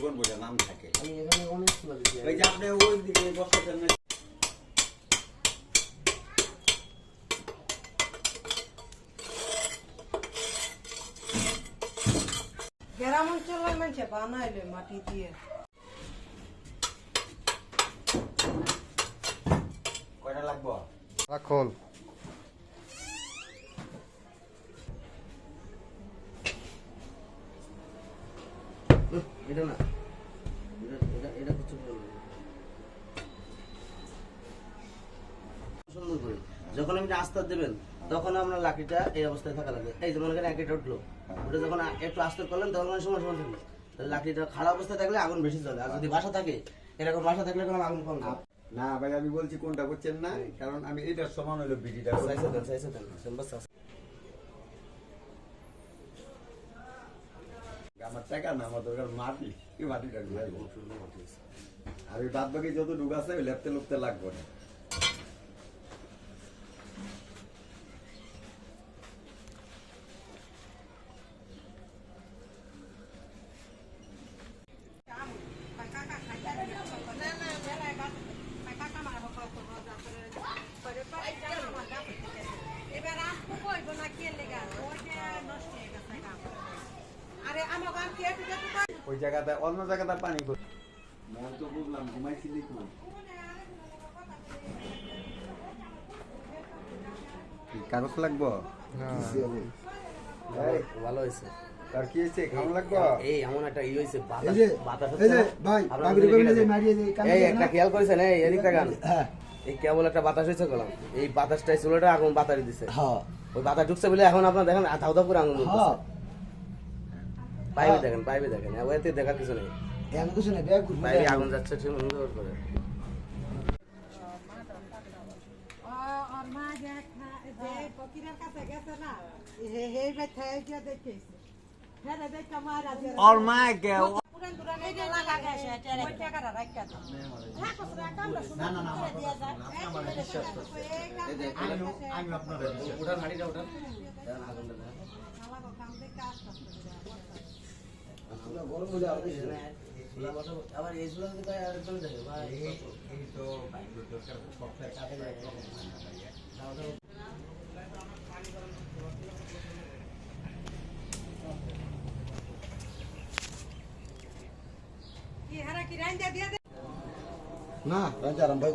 জীবন বোঝা নাম থাকে। আমি এখানে অনেক সময় দিচ্ছি। ওই যে আপনি ওই দিকে বসাতেন না। গ্রাম অঞ্চলের মানুষে বানাইলে মাটি দিয়ে। কয়টা লাগবো? রাখুন। এটা না, এটা কিছু সুন্দর করে যখন আপনি আস্তে দেবেন তখন আপনার লাঠিটা এই অবস্থায় থাকা লাগবে। এই যেমন এখানে একটা উঠলো, ওটা যখন একটু আস্তে করলেন তখন সময় সময় থাকবে। লাঠিটা খারাপ অবস্থায় থাকলে আগুন বেশি জ্বলে, আর যদি বাসা থাকে এরকম বাসা থাকলে কোনো আগুন কম জ্বলে। না ভাই, আমি বলছি কোনটা করছেন না, কারণ আমি এটার সমান হলো বিডিটা। আমার টাকা না, আমার দরকার মাটি। এই মাটিটা আর ওই বাদ বাকি যত ডুব আছে ওই লেপতে লুপতে লাগবে না। ওই জায়গাটা অন্য জায়গাটা পানি করে মন তো বুঝলাম, ঘুমাইছিলি কোন কাগজ লাগবো? ভালো হয়েছে। তার কি হয়েছে? খাওয়া লাগবো? এই এমন একটা ই হয়েছে, বাতাস এই একটা খেয়াল করেছেন, এই এদিকটা গান, এই কেবল একটা বাতাস হয়েছে গেলাম, এই বাতাসটাই চুলোটা আগুন বাতারি দিছে। ওই বাতাস ঢুকছে বলে এখন আপনার দেখেন ধাউ ধাউ করে আগুন জ্বলতেছে। পাইবে দেখেন, পাইবে দেখেন, ওইতে দেখার কিছু নেই, পাইবে আগুন যাচ্ছে সুন্দর করে। और माँ क्या আবার এই চুলা যদি আর চলে যাবে ভাই, এই তো সবটাই কাছে না রাজা রাম ভাই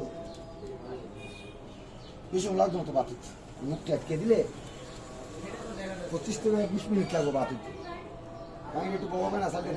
কিছু লাগতো না তো বাতিত মুখটা আটকে দিলে 25 থেকে 20 মিনিট লাগবে বাতিত। একটু বলবে না সাথে